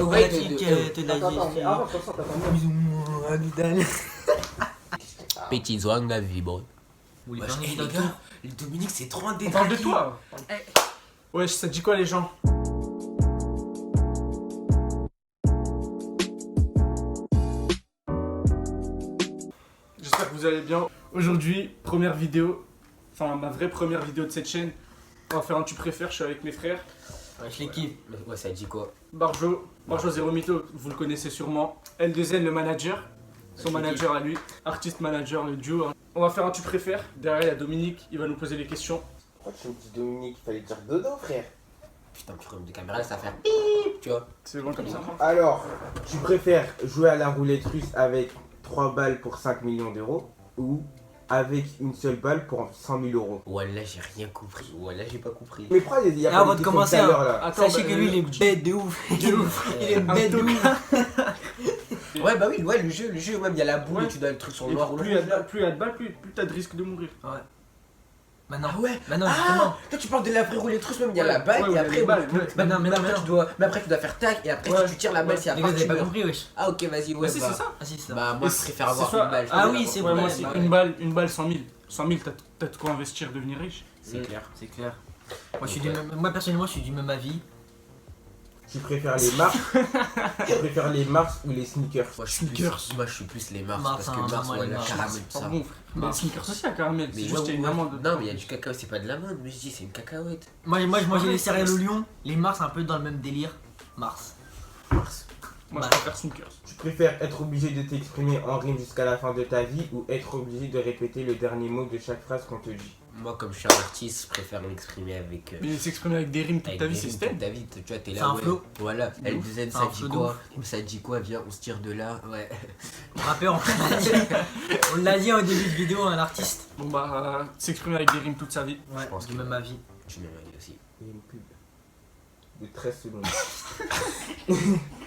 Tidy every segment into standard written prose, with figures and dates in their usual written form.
Ouais, t'es de la Petit soin de la vie, bro. Wesh, Les gars, le Dominique, c'est trop un On détail. parle de toi. Wesh, ça te dit quoi les gens? J'espère que vous allez bien. Aujourd'hui, première vidéo, enfin ma vraie première vidéo de cette chaîne. On va faire un tu préfères, je suis avec mes frères. Ouais, je les kiffe. Ouais, ça dit quoi? Barjo Zero Mytho, vous le connaissez sûrement. L2N le manager, son manager à lui. Artiste manager, le duo. Hein. On va faire un tu préfères. Derrière il y a Dominique, il va nous poser les questions. Pourquoi tu me dis Dominique? Il fallait dire Dodo, frère. Putain, tu remets de caméra, ça va faire bip, tu vois. C'est bon comme ça. Alors, tu préfères jouer à la roulette russe avec 3 balles pour 5 millions d'euros ou avec une seule balle pour 100 000 euros? Wallah, j'ai rien compris. Wallah, j'ai pas compris. Mais pourquoi il y a Ah, on pas va de commencer, questions tout à hein. l'heure, là? Attends, Sachez que lui, il est bête de ouf. De ouf. Il est bête de ouf. Ouais, bah oui, ouais, le jeu, même, il y a la boule Ouais. et tu dois le truc sur Et le noir ou plus il y a de balles, plus t'as de risque de mourir. Maintenant, Ah ouais. maintenant, Ah, justement. toi tu parles de la vraie roulette russe, même il y a Ouais, la balle ouais, et ouais, après les balles, ouais. Maintenant, mais après tu dois faire tac et après Ouais. si tu tires la balle, c'est à Les part gars, vous tu avez pas meurs. compris, wesh. Ah ok, vas-y, ouais, si, bah, c'est ça. Ah, si, c'est ça. bah moi je Et préfère c'est avoir soit- une balle. Ah oui, c'est Ouais, vrai. moi aussi, bah une balle 100 000. 100 000, t'as de quoi investir, devenir riche. C'est clair. C'est clair. Moi, personnellement, je suis du même avis. Tu préfères les Mars Tu préfères les Mars ou les sneakers? Moi je Sneakers. suis plus les Mars Mars, parce hein, que Mars, moi, ouais, les la Mars. caramel, tout C'est ça. pas bon, frère. Mais les sneakers aussi à caramel, c'est Mais juste qu'il y a une amande. non, mais il y a du cacao, c'est pas de l'amande, mais je dis c'est une cacahuète. Moi, je mangeais les céréales au lion. Les Mars, un peu dans le même délire. Mars. Mars. Moi je Bah. préfère sneakers. Tu préfères être obligé de t'exprimer en rime jusqu'à la fin de ta vie ou être obligé de répéter le dernier mot de chaque phrase qu'on te dit? Moi comme je suis un artiste, je préfère m'exprimer avec Mais s'exprimer avec des rimes toute ta vie, c'est toute step. ta vie, tu vois, t'es C'est là, un ouais. flow. Voilà, De ouf. L2Z, C'est ça un dit flow de quoi? Ça dit quoi? Viens, on se tire de là, ouais. Rappeur, on l'a dit au début de vidéo, un artiste. Bon bah, s'exprimer avec des rimes toute sa vie. Ouais, pense du que- même avis. Je suis même avis aussi. Il y a une pub de 13 secondes.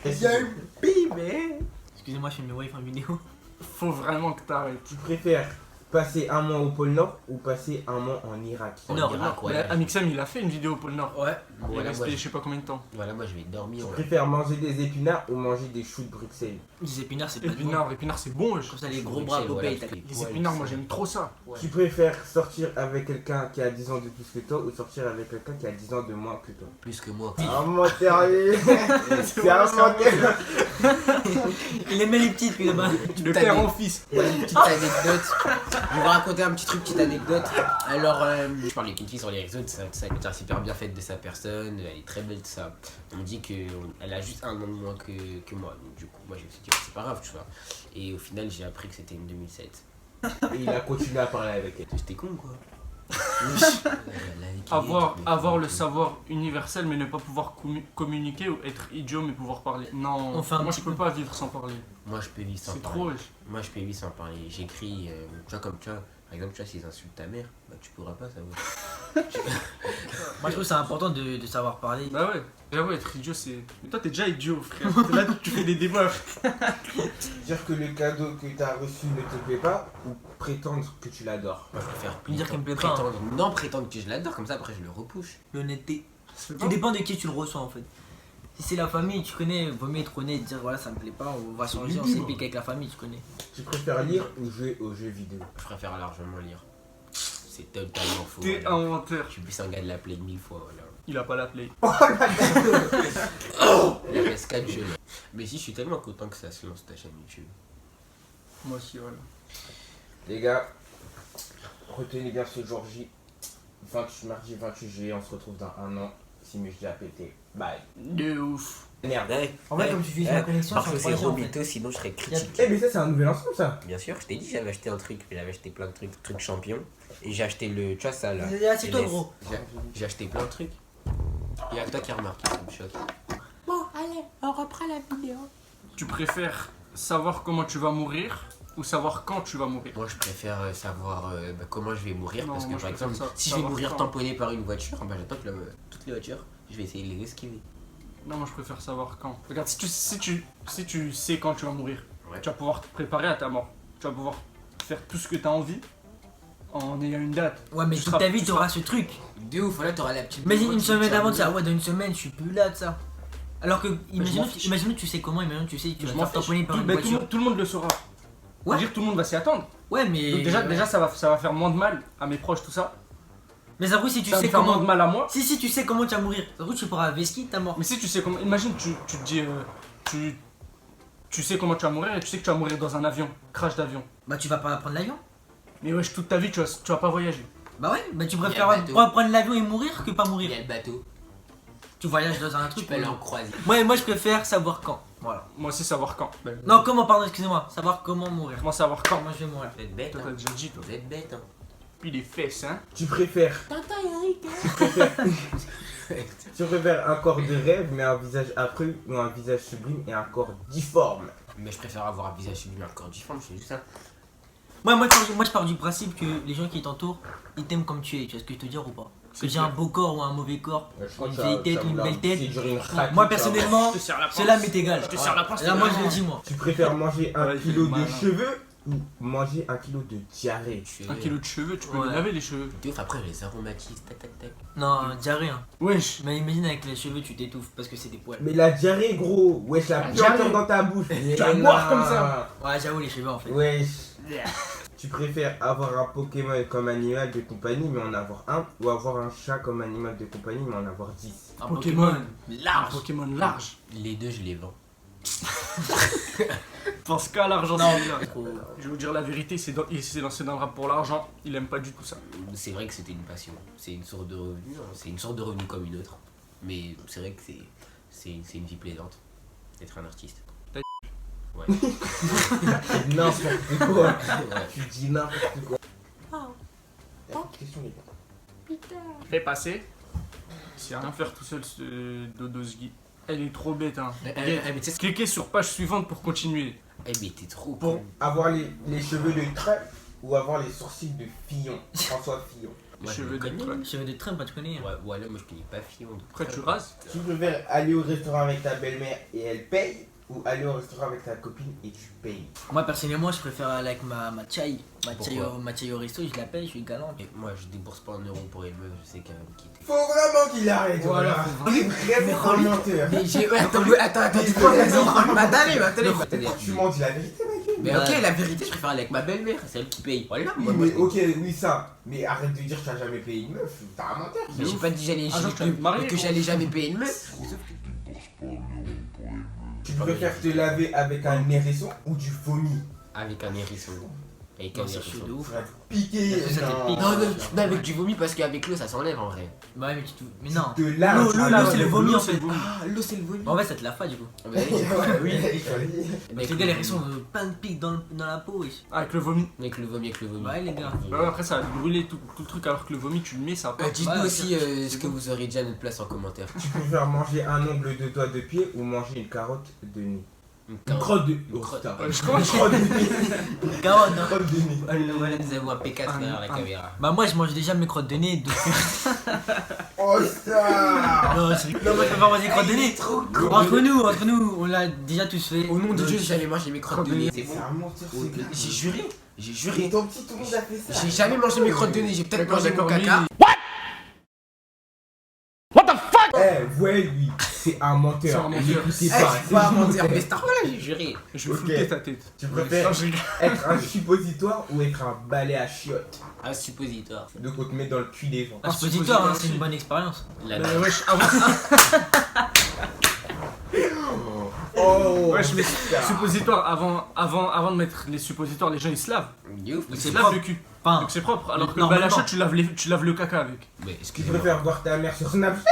Il y a une bébé. Excusez-moi, je fais mes wife en vidéo. Faut vraiment que t'arrêtes. Tu préfères passer un mois au pôle Nord ou passer un mois en Irak? En Non, Irak, Mais ouais. Amixem, il a fait une vidéo au pôle Nord. Ouais. Il est Voilà, moi, resté je... je sais pas combien de temps. voilà, moi je vais dormir. Tu Ouais. préfères manger des épinards ou manger des choux de Bruxelles? Les épinards, c'est pas bon. Épinards, c'est bon. wesh. Comme ça, les Je gros suis bras Bruxelles, Popeye, voilà, t'as- je fais Les poil, épinards, moi ça. j'aime trop ça. Ouais. Tu préfères sortir avec quelqu'un qui a 10 ans de plus que toi ou sortir avec quelqu'un qui a 10 ans de moins que toi? Plus que moi. Un menteur, lui. C'est vrai, un c'est un menteur. Il aimait les petites, puis là-bas. Le père en fils. Moi, j'ai une petite anecdote. Je vais vous raconter un petit truc, petite anecdote. Alors, je parle avec une fille sur les réseaux, ça est super bien faite de sa personne, elle est très belle, tout ça. On me dit qu'elle a juste un an de moins que moi. Donc, du coup, moi, je me suis dit, c'est pas grave, tu vois. Et au final, j'ai appris que c'était une 2007. Et il a continué à parler avec elle. J'étais con, quoi. Avoir le savoir universel mais ne pas pouvoir communiquer ou être idiot mais pouvoir parler. Non, Enfin, un moi petit je peux peu. pas vivre sans parler. Moi, je peux vivre sans C'est parler. trop. wesh. Moi, je peux vivre sans parler. J'écris, tu vois, comme tu vois, par exemple, tu vois, s'ils insultent ta mère, bah, tu pourras pas savoir. Moi, je trouve que c'est important de savoir parler. Bah ouais, j'avoue être idiot c'est. Mais toi t'es déjà idiot frère. T'es là tu fais des débats. Dire que le cadeau que t'as reçu ne te plaît pas ou prétendre que tu l'adores? Moi, je préfère Dire qu'il me plaît pas, hein. prétendre. Non, prétendre que je l'adore, comme ça, après, je le repousse. L'honnêteté. Ça fait Tout pas- dépend de qui tu le reçois en fait. Si c'est la famille, tu connais, vaut mieux être honnête, dire voilà ça me plaît pas, on va changer, on s'épique avec la famille, tu connais. Tu préfères lire ou jouer aux jeux vidéo? Je préfère largement lire. C'est totalement faux. T'es voilà. un menteur. Je suis plus un gars de la play 1000 fois, voilà. Il a pas la play. La PS4, je l'ai. Mais si, je suis tellement content que ça se lance ta chaîne YouTube. Moi aussi voilà. Les gars, retenez bien ce jour J. Mardi 28 juillet, on se retrouve dans un an. Si mais je l'ai pété. Bye. De ouf. Merde. En fait, comme tu utilises ma connexion, Parce je que suis c'est en 3G en fait. Robito, sinon je serais critique. Eh mais ça c'est un nouvel ensemble ça. Bien sûr, je t'ai dit, j'avais acheté un truc, mais j'avais acheté plein de trucs champions. Et j'ai acheté le. Tu vois ça là. C'est toi LS. gros. J'ai acheté plein de trucs. Il y a que toi qui a remarqué, ça me choque. Bon, allez, on reprend la vidéo. Tu préfères savoir comment tu vas mourir ou savoir quand tu vas mourir? Moi je préfère savoir comment je vais mourir. Non, parce que moi, je par préfère exemple, ça- si je vais savoir mourir quand. tamponné par une voiture, bah, j'attends que toutes les voitures, je vais essayer de les esquiver. Non, moi je préfère savoir quand. Regarde, si tu sais quand tu vas mourir, Ouais. tu vas pouvoir te préparer à ta mort. Tu vas pouvoir faire tout ce que tu as envie en ayant une date. Ouais, mais Tu toute seras- ta vie, tu t'auras ce truc. De ouf, voilà, t'auras la petite. Mais voix une qui semaine te avant, tu dit, dis, ah ouais, dans une semaine, je suis plus là de ça. Alors que, m'en fiche. imaginons que tu sais comment, imaginons que tu sais que tu Je vas te m'en faire fiche. tamponner par une Bah, voiture. tout le monde le saura. Ouais. Dire tout le monde va s'y attendre. Ouais, mais. Donc déjà ça va faire moins de mal à mes proches, tout ça. Mais ça si tu Ça va sais me faire moins comment. de mal à moi. Si tu sais comment tu vas mourir, ça tu pourras Veski, t'as mort. Mais si tu sais comment. Imagine, tu te dis. Tu sais comment tu vas mourir et tu sais que tu vas mourir dans un avion. Crash d'avion. Bah, tu vas pas prendre l'avion. Mais wesh, toute ta vie, tu vas pas voyager. Bah, ouais, bah, tu Il y a préfères le bateau. prendre l'avion et mourir que pas Il mourir. y a le bateau, Tu voyages dans un tu truc. peux aller en croisière. Moi, je préfère savoir quand. Voilà. Moi aussi, savoir quand. Non, comment, pardon, excusez-moi. Savoir comment mourir. Moi, savoir quand. Comment je vais mourir. Vous êtes bête, Toi, hein. t'as déjà dit, toi. Vous êtes bête, hein. Puis les fesses, hein. Tu préfères Tu préfères un corps de rêve mais un visage affreux ou un visage sublime et un corps difforme? Mais je préfère avoir un visage sublime, un corps difforme, c'est juste ça. Moi, je pars du principe que les gens qui t'entourent, ils t'aiment comme tu es. Tu vois ce que je veux te dire ou pas? Que j'ai un beau corps ou un mauvais corps, Je crois une que vieille ça- tête ça ou une voulait belle tête. c'est durer une raclée, Moi, ça. personnellement, Je te serre la pince. cela m'est égal. Je te serre la pince. Là, moi, je le dis, moi. Tu préfères manger un Ouais, kilo de malin. cheveux ou manger un kilo de diarrhée? Je suis 1 kilo de cheveux, tu peux Ouais. les laver les cheveux. de ouf, après les aromatisent, tac tac tac. Non, diarrhée, hein. Wesh. Mais imagine avec les cheveux, tu t'étouffes parce que c'est des poils. Mais la diarrhée, gros, wesh, la diarrhée. puanteur dans ta bouche. Mais Tu vas non. boire comme ça. Ouais, j'avoue, les cheveux en fait. Wesh. Tu préfères avoir un Pokémon comme animal de compagnie mais en avoir un ou avoir un chat comme animal de compagnie mais en avoir 10? Un Pokémon. Un large. Pokémon large. Les deux, je les vends. Pense qu'à l'argent, Non. celui-là. Je vais vous dire la vérité, il s'est lancé dans le rap pour l'argent. Il aime pas du tout ça. C'est vrai que c'était une passion. C'est une source de revenu, hein. C'est une sorte de revenu comme une autre. Mais c'est vrai que c'est une vie plaisante d'être un artiste. Ouais. N'importe quoi. Ouais. Tu dis n'importe quoi. Question les gars. Fais passer. C'est rien faire tout seul, ce Dodosgi. Elle est trop bête, hein. Mais tu sais, Cliquez sur page suivante pour continuer. mais t'es trop Pour con. avoir les cheveux de Trump ou avoir les sourcils de Fillon. François Fillon. Les Moi, je cheveux le de connais. Trump. Cheveux de Trump, tu connais. Ouais, voilà, moi je connais pas Fillon. donc Après, très tu bien. rases. Tu préfères aller au restaurant avec ta belle-mère et elle paye ou aller au restaurant avec ta copine et tu payes? Moi, personnellement, je préfère aller avec ma chai. Pourquoi Ma chai au resto, je l'appelle, je suis galant. Et moi je débourse pas un euro pour une meuf, je sais qu'elle va me quitter. Faut vraiment qu'il arrête, voilà. Il est vraiment un menteur. Mais j'ai. Attends, tu prends l'exemple. Madame, il va Tu m'en dis la vérité, mec. Mais ok, la vérité, je préfère aller avec ma belle-mère, c'est elle qui paye. Voilà, Oui, moi, mais je- ok, oui, ça. Mais arrête de dire que tu n'as jamais payé une meuf. T'as un menteur. Mais j'ai pas dit Ah, genre, tu vas te marier, que gros. j'allais jamais payer une meuf. Tu préfères te laver avec un hérisson ou du vomi? Avec un hérisson. Avec un Non, c'est hérisson. chaud de ouf. Ça va te piquer. Ça te non. pique. Non, avec du vomi parce qu'avec l'eau ça s'enlève en vrai. Bah ouais, mais tu te. Mais non. De là, L'eau, c'est le vomi en fait. Ah, l'eau c'est le vomi. En fait, ça te la fait du coup. Mais Oui. avec Les gars, les hérissons ont plein de pics dans la peau, wesh. Avec le vomi. avec le vomi. Ouais, les gars. Bah ouais, après, ça va brûler tout le truc alors que le vomi, tu le mets, ça va pas. Dites-nous Ouais, aussi c'est ce que vous aurez déjà à notre place en commentaire. Tu préfères manger un ongle de doigt de pied ou manger une carotte de nez? Une Une crotte de. Une Oh, crotte. putain. Ouais, je crois. Une crotte de nez. Carotte, hein. Une crotte de nez. Voilà, nous avons un P4 derrière la caméra. Bah, moi, je mange déjà mes crottes de nez. Donc... Oh ça. non, c'est non, moi, je peux pas manger des crottes de nez. Entre nous, on l'a déjà tous fait. Au nom de Donc, Dieu, j'allais manger mes crottes de nez. C'est C'est bon. un menteur, ce gars. J'ai juré. J'ai Et juré. ton petit tout le monde a fait ça. J'ai jamais mangé mes crottes de nez, j'ai peut-être D'accord, mangé mon d'accord, caca. lui, Eh, ouais, lui, c'est un menteur. C'est un menteur. L'écoutez Eh, pas. c'est pas mentir, mais Star voilà, j'ai juré. Je vais Ok. flouter ta tête. Tu préfères Non, je rigole. être un suppositoire ou être un balai à chiottes? Un suppositoire. Donc on te met dans le cul des gens. Un suppositoire, hein, c'est une bonne expérience. La Mais wesh, avant. Oh, Wesh, mais putain. suppositoire, avant de mettre les suppositoires, les gens ils se lavent. Ouf, Ils c'est se lavent propre. le cul. Enfin, Donc c'est propre. Alors que le Normalement. balachat, tu laves le caca avec. mais Tu excusez-moi. préfères voir ta mère sur Snapchat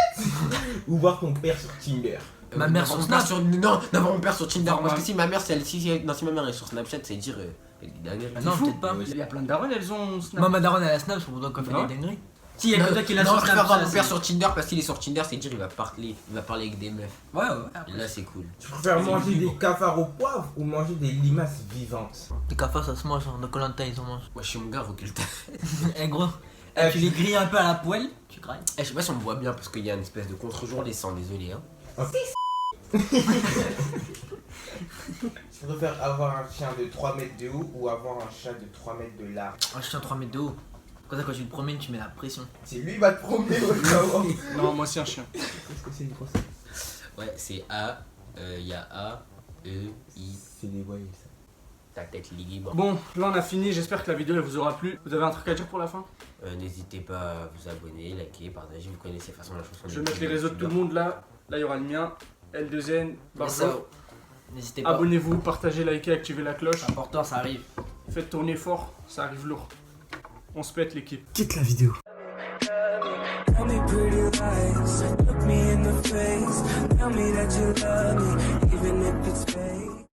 ou voir ton père sur Tinder? Ma mère sur Snap. Non, d'avoir mon père sur Tinder. Non, Parce ma- que si ma mère, si ma mère est sur Snapchat, c'est dire. Elle est dingue. bah non, peut-être pas. Il y a plein de darons, elles ont Snap. Moi, ma daronne, elle a Snap, c'est pour toi qu'on fait Non. des dingueries. Si, il y a que toi qui l'a Non, sur je préfère voir Snap. mon père sur Tinder parce qu'il est sur Tinder, c'est dire il va parler avec des meufs. Ouais, ouais. Et Après. là, c'est cool. Tu préfères C'est manger libre. des cafards au poivre ou manger des limaces vivantes? Les cafards, ça se mange, hein. Dans Koh-Lanta, ils en mangent. Moi, je suis mon gars, recule ta. Eh, gros. Eh, Tu les grilles un peu à la poêle, tu crailles. Eh, je sais pas si on me voit bien parce qu'il y a une espèce de contre-jour des sangs, désolé. Hein. Tu préfères avoir un chien de 3 mètres de haut ou avoir un chat de 3 mètres de large? Un chien 3 mètres de haut. Comme ça, quand tu te promènes, tu mets la pression. C'est lui qui va te promener au savoir. Non, moi aussi un chien. Qu'est-ce que c'est une grosse? Ouais, c'est A, il y a A, E, I, C'est des voyelles ça. ta tête libre. Bon, là on a fini, j'espère que la vidéo elle vous aura plu. Vous avez un truc à dire pour la fin? N'hésitez pas à vous abonner, liker, partager, vous connaissez de toute façon la chanson. Je vais mettre les réseaux de tout le monde là. Là il y aura le mien, L2N, Barjo. Ça, n'hésitez pas. Abonnez-vous, partagez, likez, activez la cloche. Important, ça arrive. Faites tourner fort, ça arrive lourd. On se pète l'équipe. Quitte la vidéo. Tell me pretty lies, look me in the face. Tell me that you love me, even if it's fake.